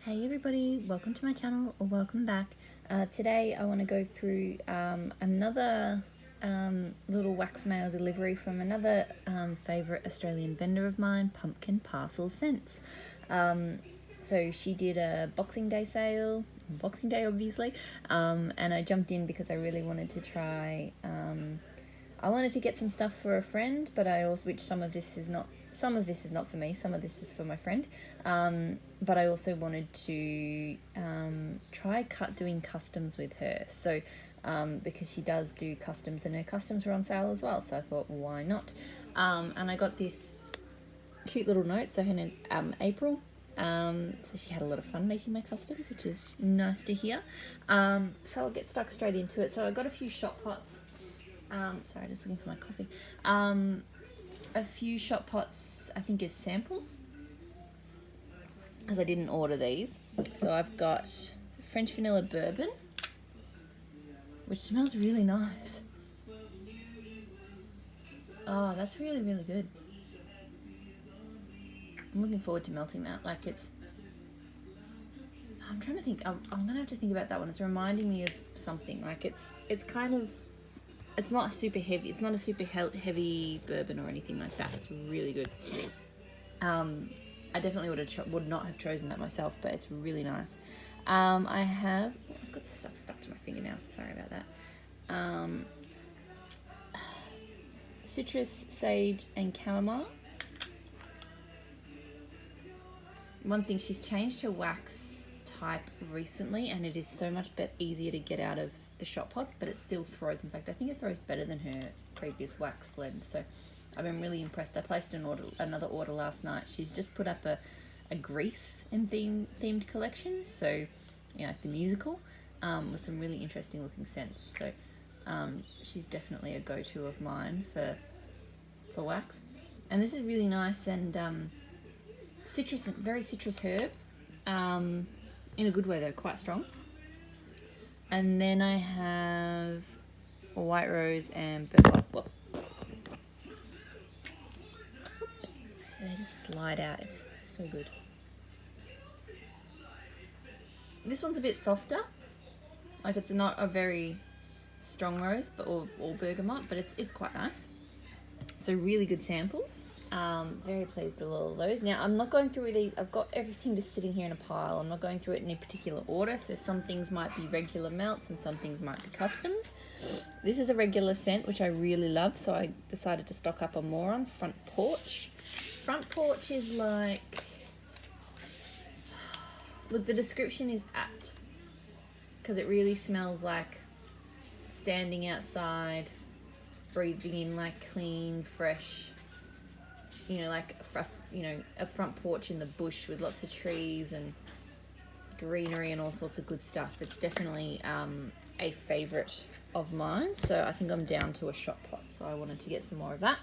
Hey everybody, welcome to my channel or welcome back. Today I want to go through another little wax mail delivery from another favourite Australian vendor of mine, Pumpkin Parcel Scents. So she did a Boxing Day sale, Boxing Day obviously, and I jumped in because I really wanted to try, I wanted to get some stuff for a friend, but I also, which some of this is not for me, some of this is for my friend, but I also wanted to try doing customs with her, so because she does do customs and her customs were on sale as well, so I thought why not. And I got this cute little note, so her name April, so she had a lot of fun making my customs, which is nice to hear. So I'll get stuck straight into it. So I got a few shot pots, sorry, just looking for my coffee. A few shot pots, I think, as samples, because I didn't order these. So I've got French vanilla bourbon, which smells really nice. Oh, that's really, really good. I'm looking forward to melting that. Like, it's, I'm trying to think, I'm gonna have to think about that one. It's reminding me of something. Like, it's kind of, it's not super heavy. It's not a super heavy bourbon or anything like that. It's really good. I definitely would not have chosen that myself, but it's really nice. I've got stuff stuck to my finger now. Sorry about that. Citrus, sage, and chamomile. One thing, she's changed her wax type recently, and it is so much easier to get out of the shot pots, but it still throws. In fact, I think it throws better than her previous wax blend, so I've been really impressed. I placed another order last night. She's just put up a Grease and themed collection, so like the musical, with some really interesting looking scents. So she's definitely a go-to of mine for wax. And this is really nice and citrus, very citrus herb, in a good way though, quite strong. And then I have white rose and bergamot. So they just slide out. It's so good. This one's a bit softer. Like, it's not a very strong rose, or bergamot, but it's quite nice. So really good samples. Very pleased with all of those. Now, I'm not going through these. I've got everything just sitting here in a pile. I'm not going through it in any particular order. So some things might be regular melts and some things might be customs. This is a regular scent, which I really love. So I decided to stock up on more on Front Porch. Front Porch is like, look, the description is apt, because it really smells like standing outside, breathing in like clean, fresh, like a front porch in the bush with lots of trees and greenery and all sorts of good stuff. It's definitely a favourite of mine, so I think I'm down to a shot pot, so I wanted to get some more of that.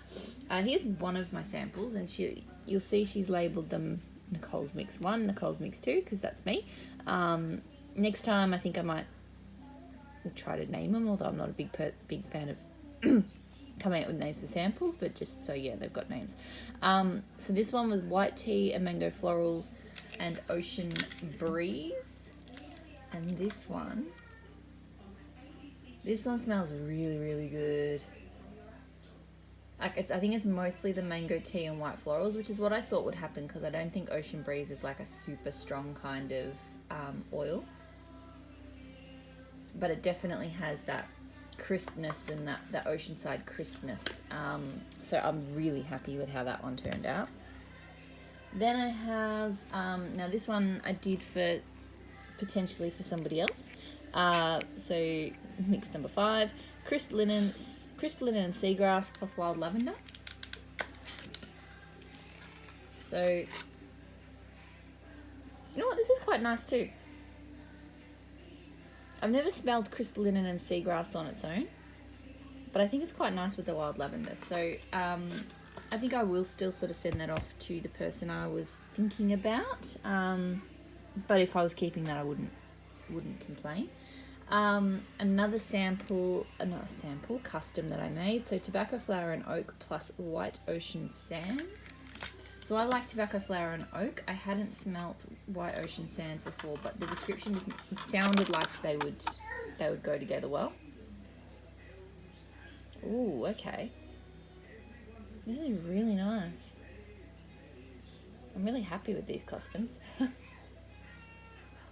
Here's one of my samples, and you'll see she's labelled them Nicole's Mix 1, Nicole's Mix 2, because that's me. Next time I think I might try to name them, although I'm not a big fan of coming out with names for samples, but just so they've got names. So this one was white tea and mango florals and ocean breeze, and this one smells really, really good. Like, I think it's mostly the mango tea and white florals, which is what I thought would happen, because I don't think ocean breeze is like a super strong kind of oil, but it definitely has that crispness and that oceanside crispness, so I'm really happy with how that one turned out. Then I have now this one I did for potentially for somebody else, so mix number 5, crisp linen and seagrass plus wild lavender. So you know what, this is quite nice too. I've never smelled crisp linen and seagrass on its own, but I think it's quite nice with the wild lavender. So I think I will still sort of send that off to the person I was thinking about. But if I was keeping that, I wouldn't complain. Another custom that I made. So tobacco flower and oak plus white ocean sands. So I like tobacco flower and oak. I hadn't smelt white ocean sands before, but the description just sounded like they would go together well. Ooh, okay. This is really nice. I'm really happy with these costumes.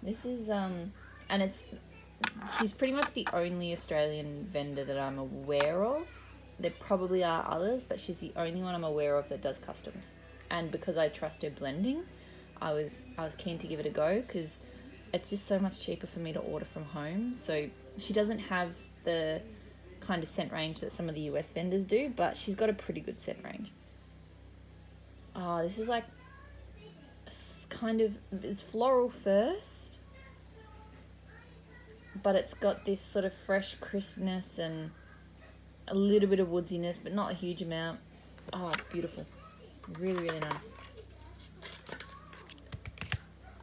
This is and she's pretty much the only Australian vendor that I'm aware of. There probably are others, but she's the only one I'm aware of that does customs. And because I trust her blending, I was keen to give it a go, because it's just so much cheaper for me to order from home. So she doesn't have the kind of scent range that some of the US vendors do, but she's got a pretty good scent range. Oh, this is like it's floral first, but it's got this sort of fresh crispness and a little bit of woodsiness, but not a huge amount. Oh, it's beautiful. Really, really nice.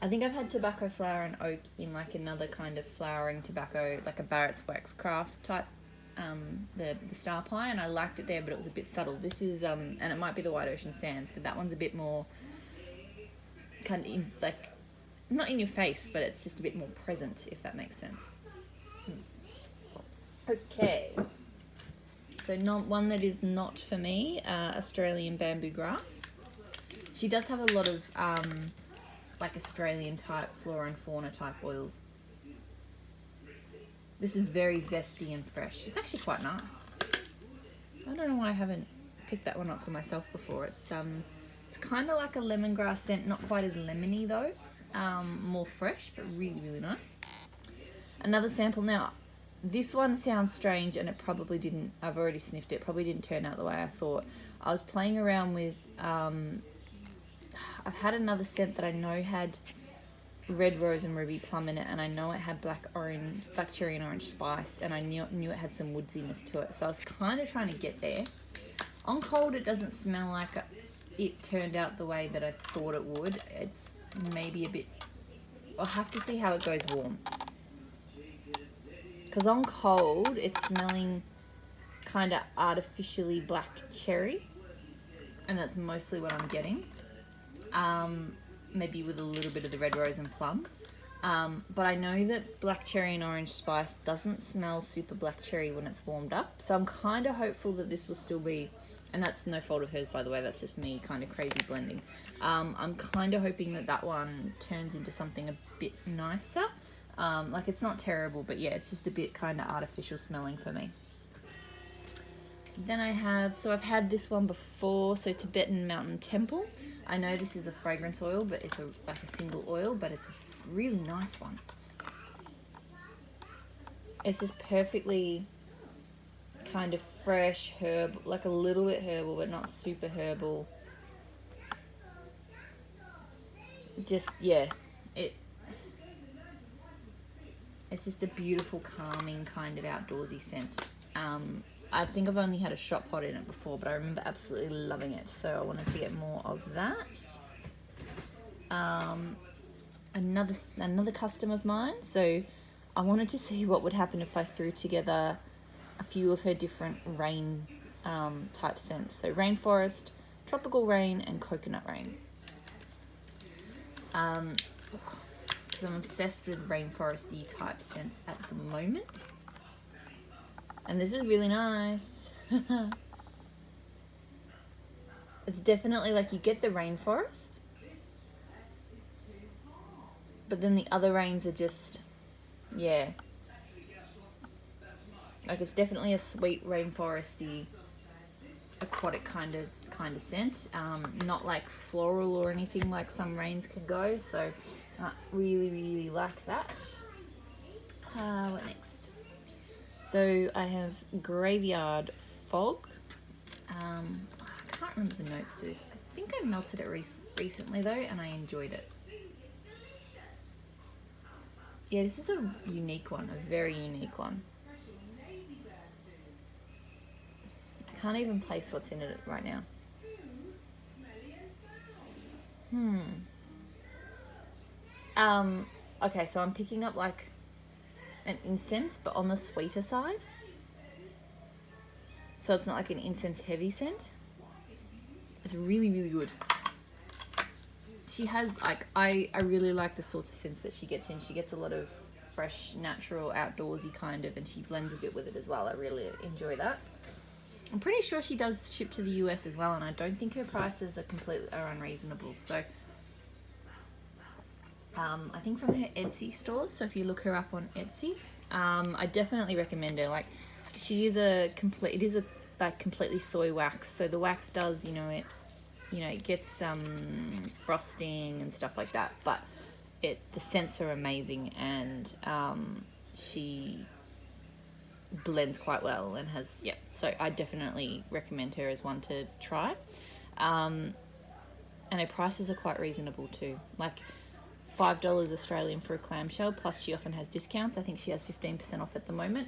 I think I've had tobacco flower and oak in like another kind of flowering tobacco, like a Barrett's Wax Craft type, the star pie, and I liked it there, but it was a bit subtle. This is, and it might be the White Ocean Sands, but that one's a bit more kind of like, not in your face, but it's just a bit more present, if that makes sense. Okay. So one that is not for me, Australian bamboo grass. She does have a lot of like Australian type flora and fauna type oils. This is very zesty and fresh. It's actually quite nice. I don't know why I haven't picked that one up for myself before. It's kind of like a lemongrass scent, not quite as lemony though. More fresh, but really, really nice. Another sample now. This one sounds strange, and it probably didn't. I've already sniffed it. Probably didn't turn out the way I thought. I was playing around with. I've had another scent that I know had red rose and ruby plum in it, and I know it had black cherry and orange spice, and I knew it had some woodsiness to it. So I was kind of trying to get there. On cold, it doesn't smell like it turned out the way that I thought it would. It's maybe a bit. I'll have to see how it goes warm. Because on cold, it's smelling kind of artificially black cherry, and that's mostly what I'm getting. Maybe with a little bit of the red rose and plum. But I know that black cherry and orange spice doesn't smell super black cherry when it's warmed up. So I'm kind of hopeful that this will still be, and that's no fault of hers, by the way, that's just me kind of crazy blending. I'm kind of hoping that one turns into something a bit nicer. Like it's not terrible, but yeah, it's just a bit kind of artificial smelling for me. Then I've had this one before, so Tibetan Mountain Temple. I know this is a fragrance oil, but it's like a single oil, but it's a really nice one. It's just perfectly kind of fresh herb, like a little bit herbal, but not super herbal. Just, yeah, it's just a beautiful, calming kind of outdoorsy scent. I think I've only had a shot pot in it before, but I remember absolutely loving it, so I wanted to get more of that. Another custom of mine, so I wanted to see what would happen if I threw together a few of her different rain type scents. So rainforest, tropical rain, and coconut rain. Because I'm obsessed with rainforesty type scents at the moment. And this is really nice. It's definitely like you get the rainforest, but then the other rains are just, yeah. Like it's definitely a sweet rainforesty, aquatic kind of scent. Not like floral or anything like some rains can go. So I really, really like that. What next? So I have Graveyard Fog. I can't remember the notes to this. I think I melted it recently though, and I enjoyed it. Yeah, this is a unique one, a very unique one. I can't even place what's in it right now. Okay, so I'm picking up like an incense, but on the sweeter side. So it's not like an incense heavy scent. It's really, really good. she has, like, I really like the sorts of scents that she gets in. She gets a lot of fresh, natural, outdoorsy kind of, and she blends a bit with it as well. I really enjoy that. I'm pretty sure she does ship to the US as well, and I don't think her prices are unreasonable. So I think from her Etsy stores, so if you look her up on Etsy, I definitely recommend her. Like, it is a like completely soy wax, so the wax does, it gets some frosting and stuff like that, but the scents are amazing, and she blends quite well and has, so I definitely recommend her as one to try. And her prices are quite reasonable too, like $5 Australian for a clamshell, plus she often has discounts. I think she has 15% off at the moment.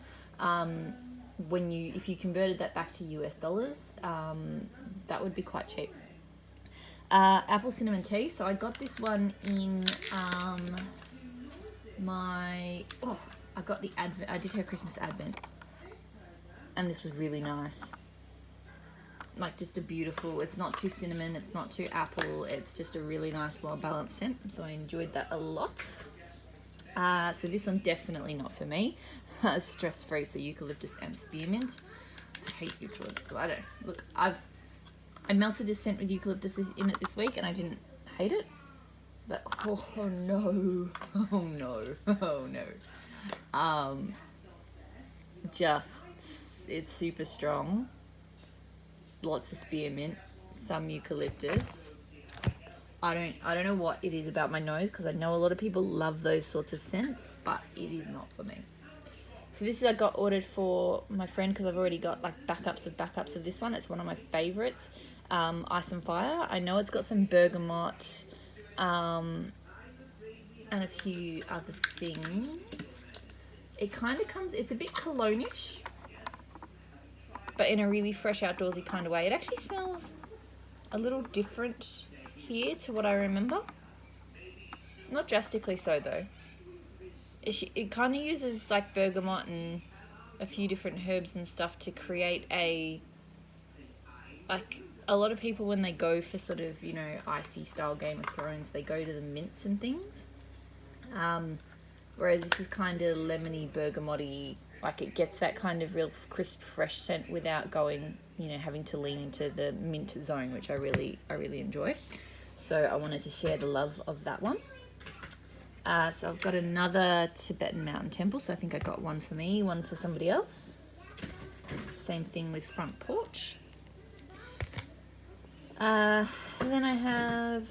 If you converted that back to US dollars, that would be quite cheap. Apple cinnamon tea. So I got this one in I got the advent. I did her Christmas advent, and this was really nice. Like, just a beautiful. It's not too cinnamon. It's not too apple. It's just a really nice, well balanced scent. So I enjoyed that a lot. So this one definitely not for me. Stress free. So eucalyptus and spearmint. I hate eucalyptus. I don't look. I melted a scent with eucalyptus in it this week, and I didn't hate it. But oh no, it's super strong. Lots of spearmint, some eucalyptus. I don't know what it is about my nose, because I know a lot of people love those sorts of scents, but it is not for me. So this is I got ordered for my friend, because I've already got like backups of this one. It's one of my favorites. Ice and Fire. I know it's got some bergamot and a few other things. It kind of it's a bit cologne-ish, but in a really fresh, outdoorsy kind of way. It actually smells a little different here to what I remember. Not drastically so, though. It kind of uses like bergamot and a few different herbs and stuff to create a lot of people, when they go for sort of, icy style Game of Thrones, they go to the mints and things. Whereas this is kind of lemony, bergamot-y, like it gets that kind of real crisp, fresh scent without going, having to lean into the mint zone, which I really enjoy. So I wanted to share the love of that one. So I've got another Tibetan Mountain Temple. So I think I got one for me, one for somebody else. Same thing with Front Porch. Then I have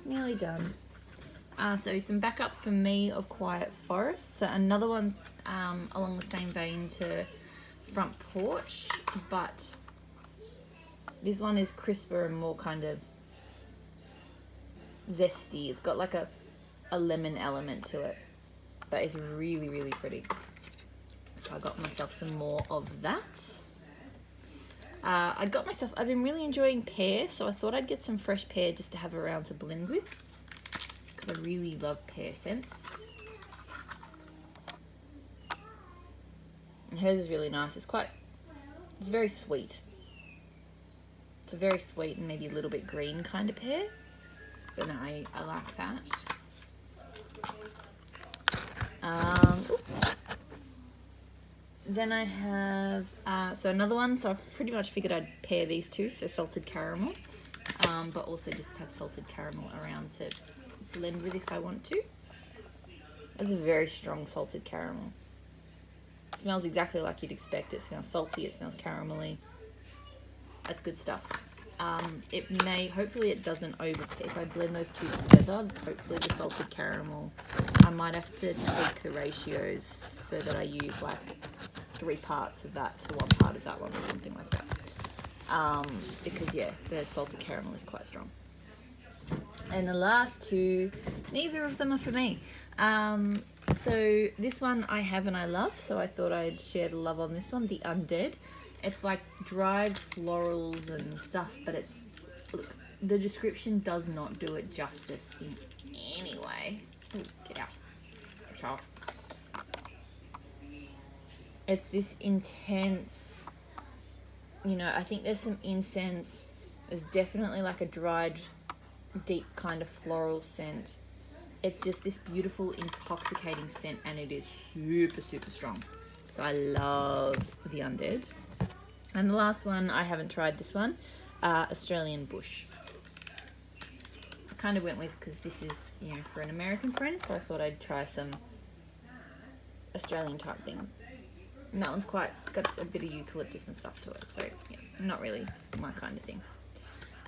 nearly done. So some backup for me of Quiet Forest. So another one along the same vein to Front Porch, but this one is crisper and more kind of zesty. It's got like a lemon element to it, but it's really, really pretty. So I got myself some more of that. I've been really enjoying Pear, so I thought I'd get some fresh pear just to have around to blend with, because I really love pear scents. And hers is really nice. It's very sweet. It's a very sweet and maybe a little bit green kind of pear, but no, I like that. Then I have, so another one, so I pretty much figured I'd pair these two, so salted caramel, but also just have salted caramel around to blend with if I want to. That's a very strong salted caramel. It smells exactly like you'd expect. It smells salty, it smells caramelly. That's good stuff. Hopefully it doesn't if I blend those two together, hopefully the salted caramel, I might have to tweak the ratios so that I use like 3 parts of that to 1 part of that one or something like that. Because the salted caramel is quite strong. And the last two, neither of them are for me. So this one I have and I love, so I thought I'd share the love on this one, the Undead. It's like dried florals and stuff, but the description does not do it justice in any way. Ooh, get out. Child. It's this intense, I think there's some incense. There's definitely like a dried deep kind of floral scent. It's just this beautiful, intoxicating scent, and it is super, super strong. So I love the Undead. And the last one, I haven't tried this one, Australian Bush. I kind of went with, because this is, you know, for an American friend, so I thought I'd try some Australian type thing. And that one's got a bit of eucalyptus and stuff to it, so yeah, not really my kind of thing.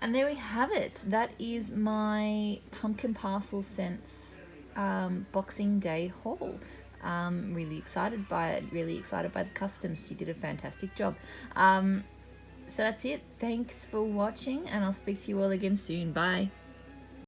And there we have it. That is my pumpkin parcel scents Boxing Day haul. Really excited by it, really excited by the customs. She did a fantastic job. So that's it. Thanks for watching, and I'll speak to you all again soon. Bye.